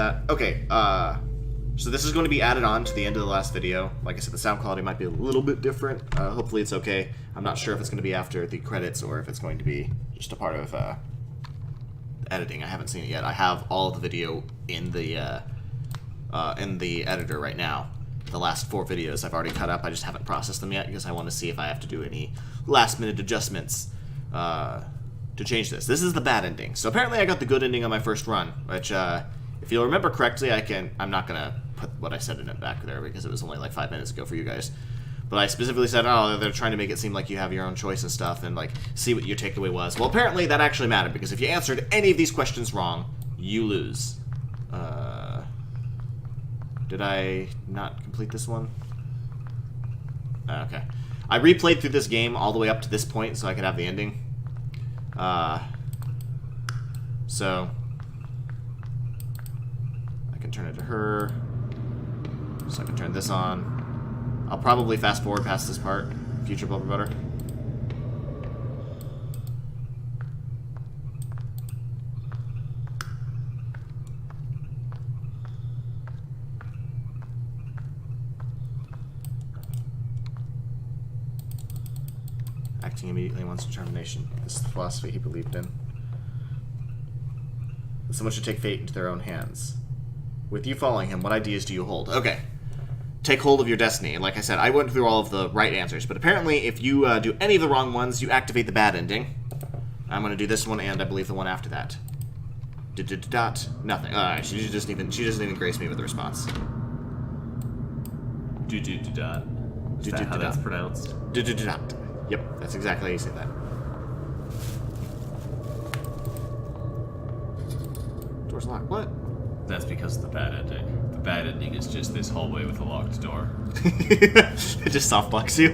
that. Okay, so this is going to be added on to the end of the last video. Like I said, the sound quality might be a little bit different. Hopefully it's okay. I'm not sure if it's going to be after the credits or if it's going to be just a part of editing. I haven't seen it yet. I have all of the video in the editor right now. The last 4 videos I've already cut up. I just haven't processed them yet because I want to see if I have to do any last-minute adjustments to change this. This is the bad ending. So apparently I got the good ending on my first run, which, if you'll remember correctly, I'm not going to put what I said in it back there because it was only like 5 minutes ago for you guys. But I specifically said, oh, they're trying to make it seem like you have your own choice and stuff and, like, see what your takeaway was. Well, apparently that actually mattered because if you answered any of these questions wrong, you lose. Did I not complete this one? Okay. I replayed through this game all the way up to this point so I could have the ending. So I can turn it to her. So I can turn this on. I'll probably fast forward past this part. Future Bubble Butter. Acting immediately wants determination. This is the philosophy he believed in. Someone should take fate into their own hands. With you following him, what ideas do you hold? Okay. Take hold of your destiny. And like I said, I went through all of the right answers, but apparently if you do any of the wrong ones, you activate the bad ending. I'm going to do this one and I believe the one after that. Nothing. Alright, she doesn't even grace me with the response. Dot. Is that how that's pronounced? Yep, that's exactly how you say that. Door's locked. What? That's because of the bad ending. The bad ending is just this hallway with a locked door. It just softblocks you.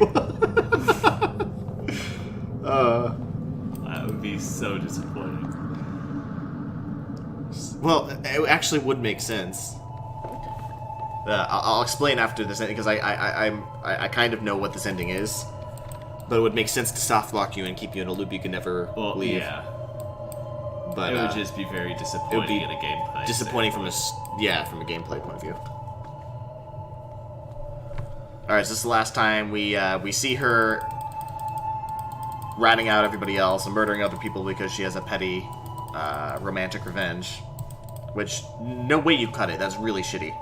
That would be so disappointing. Well, it actually would make sense. I'll explain after this ending because I kind of know what this ending is. But it would make sense to softlock you and keep you in a loop you can never leave. Yeah. But it would just be very disappointing in a gameplay. Disappointing from a gameplay point of view. All right, so this is the last time we see her ratting out everybody else and murdering other people because she has a petty romantic revenge. Which no way you cut it. That's really shitty.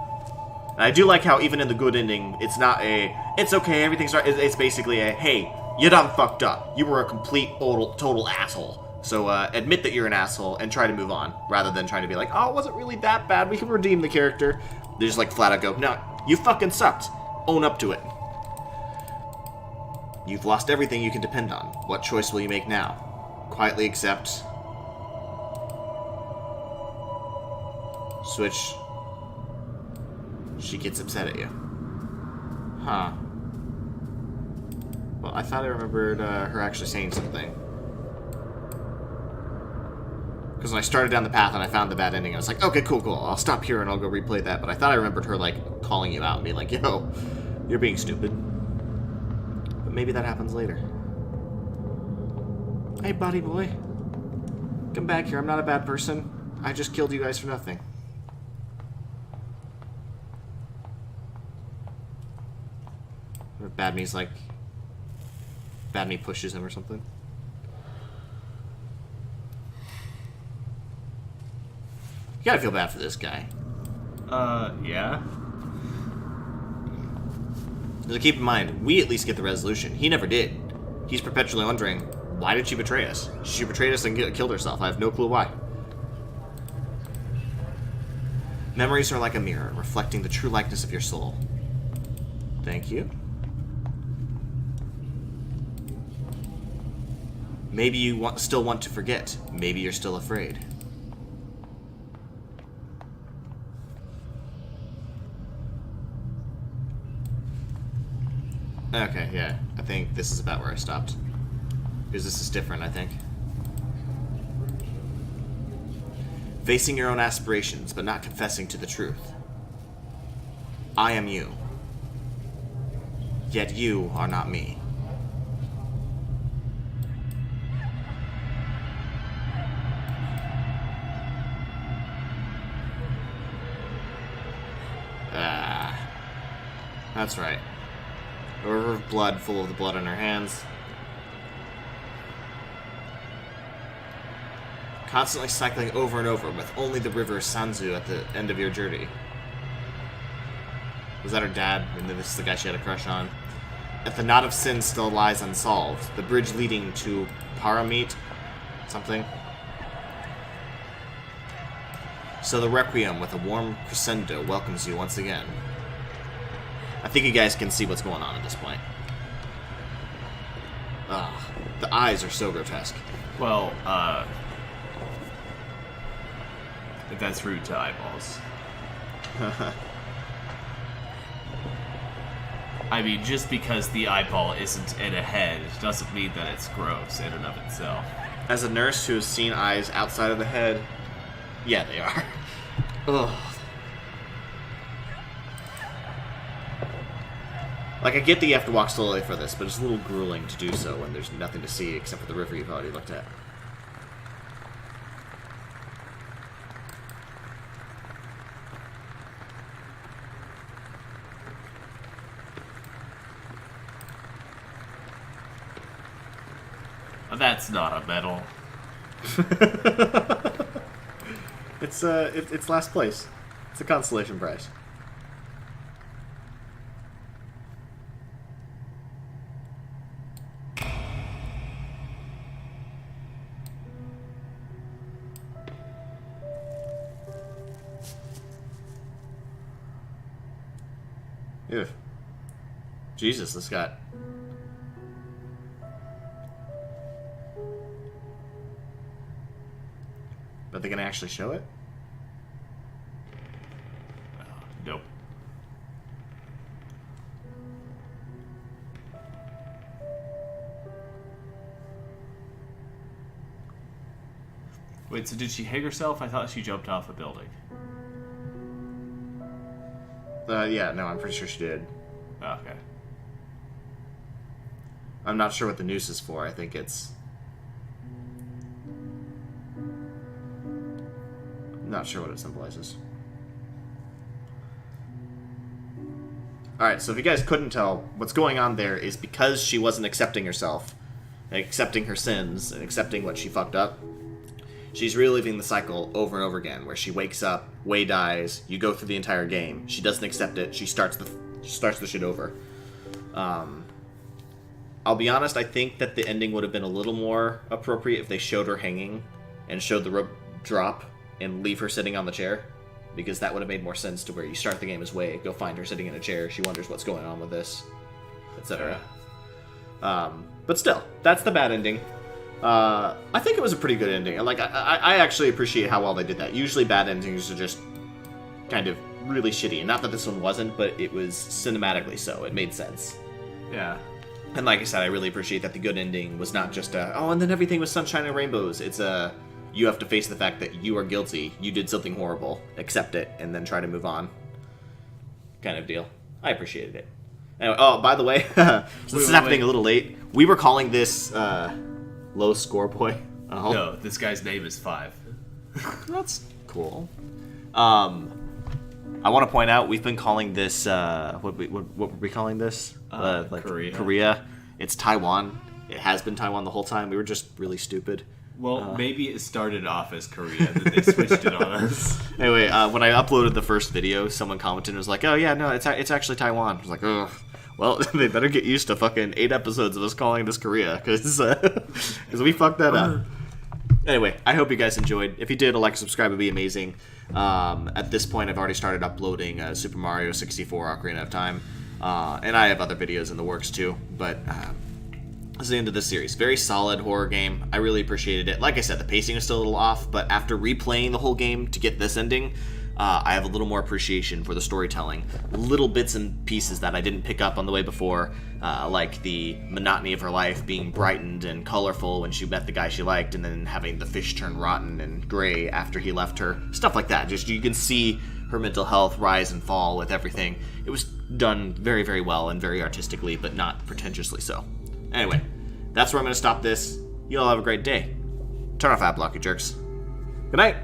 And I do like how even in the good ending, it's not it's okay, everything's right. It's basically hey, you done fucked up. You were a complete total asshole. So admit that you're an asshole and try to move on, rather than trying to be like, oh, it wasn't really that bad. We can redeem the character. They just like flat out go, no, you fucking sucked. Own up to it. You've lost everything you can depend on. What choice will you make now? Quietly accept. Switch. She gets upset at you. Huh. Well, I thought I remembered her actually saying something. Because when I started down the path and I found the bad ending, I was like, okay, cool. I'll stop here and I'll go replay that. But I thought I remembered her, like, calling you out and being like, yo, you're being stupid. But maybe that happens later. Hey, buddy boy. Come back here. I'm not a bad person. I just killed you guys for nothing. Or Badme's like... Badme pushes him or something. You gotta feel bad for this guy. Yeah. So keep in mind, we at least get the resolution. He never did. He's perpetually wondering, why did she betray us? She betrayed us and killed herself. I have no clue why. Memories are like a mirror, reflecting the true likeness of your soul. Thank you. Maybe you still want to forget. Maybe you're still afraid. Okay, yeah. I think this is about where I stopped. Because this is different, I think. Facing your own aspirations, but not confessing to the truth. I am you. Yet you are not me. That's right. A river of blood full of the blood on her hands. Constantly cycling over and over with only the river Sanzu at the end of your journey. Was that her dad? And this is the guy she had a crush on. If the knot of sin still lies unsolved, the bridge leading to Paramit something. So the Requiem with a warm crescendo welcomes you once again. I think you guys can see what's going on at this point. The eyes are so grotesque. Well, that's rude to eyeballs. I mean, just because the eyeball isn't in a head doesn't mean that it's gross in and of itself. As a nurse who has seen eyes outside of the head, yeah, they are. Ugh. Like, I get that you have to walk slowly for this, but it's a little grueling to do so when there's nothing to see except for the river you've already looked at. That's not a medal. It's last place. It's a consolation prize. Ew. Jesus, this got... Are they gonna actually show it? Nope. Wait, so did she hang herself? I thought she jumped off a building. Yeah, no, I'm pretty sure she did. Okay. I'm not sure what the noose is for. I think it's... Not sure what it symbolizes. Alright, so if you guys couldn't tell, what's going on there is because she wasn't accepting herself, and accepting her sins, and accepting what she fucked up, she's reliving the cycle over and over again, where she wakes up, Wei dies, you go through the entire game, she doesn't accept it, she starts the shit over. I'll be honest, I think that the ending would have been a little more appropriate if they showed her hanging, and showed the rope drop, and leave her sitting on the chair, because that would have made more sense to where you start the game as Wei, go find her sitting in a chair, she wonders what's going on with this, etc. But still, that's the bad ending. I think it was a pretty good ending. Like, I actually appreciate how well they did that. Usually bad endings are just kind of really shitty, and not that this one wasn't, but it was cinematically so. It made sense. Yeah. And like I said, I really appreciate that the good ending was not just and then everything was sunshine and rainbows. It's you have to face the fact that you are guilty, you did something horrible, accept it, and then try to move on. Kind of deal. I appreciated it. Anyway, by the way, this is happening a little late. We were calling this Low Score Boy. Oh. No, this guy's name is 5. That's cool. I want to point out we've been calling this what were we calling this? Korea. It's Taiwan. It has been Taiwan the whole time. We were just really stupid. Well, maybe it started off as Korea, then they switched it on us. Anyway, when I uploaded the first video, someone commented and was like, "Oh yeah, no, it's actually Taiwan." I was like, "Ugh." Well, they better get used to fucking 8 episodes of us calling this Korea, because we fucked that up. Anyway, I hope you guys enjoyed. If you did, a like, subscribe would be amazing. At this point, I've already started uploading Super Mario 64 Ocarina of Time, and I have other videos in the works too, but this is the end of this series. Very solid horror game. I really appreciated it. Like I said, the pacing is still a little off, but after replaying the whole game to get this ending, I have a little more appreciation for the storytelling. Little bits and pieces that I didn't pick up on the way before, like the monotony of her life being brightened and colorful when she met the guy she liked, and then having the fish turn rotten and gray after he left her. Stuff like that. Just you can see her mental health rise and fall with everything. It was done very, very well and very artistically, but not pretentiously so. Anyway, that's where I'm going to stop this. You all have a great day. Turn off Adblock, you jerks. Good night.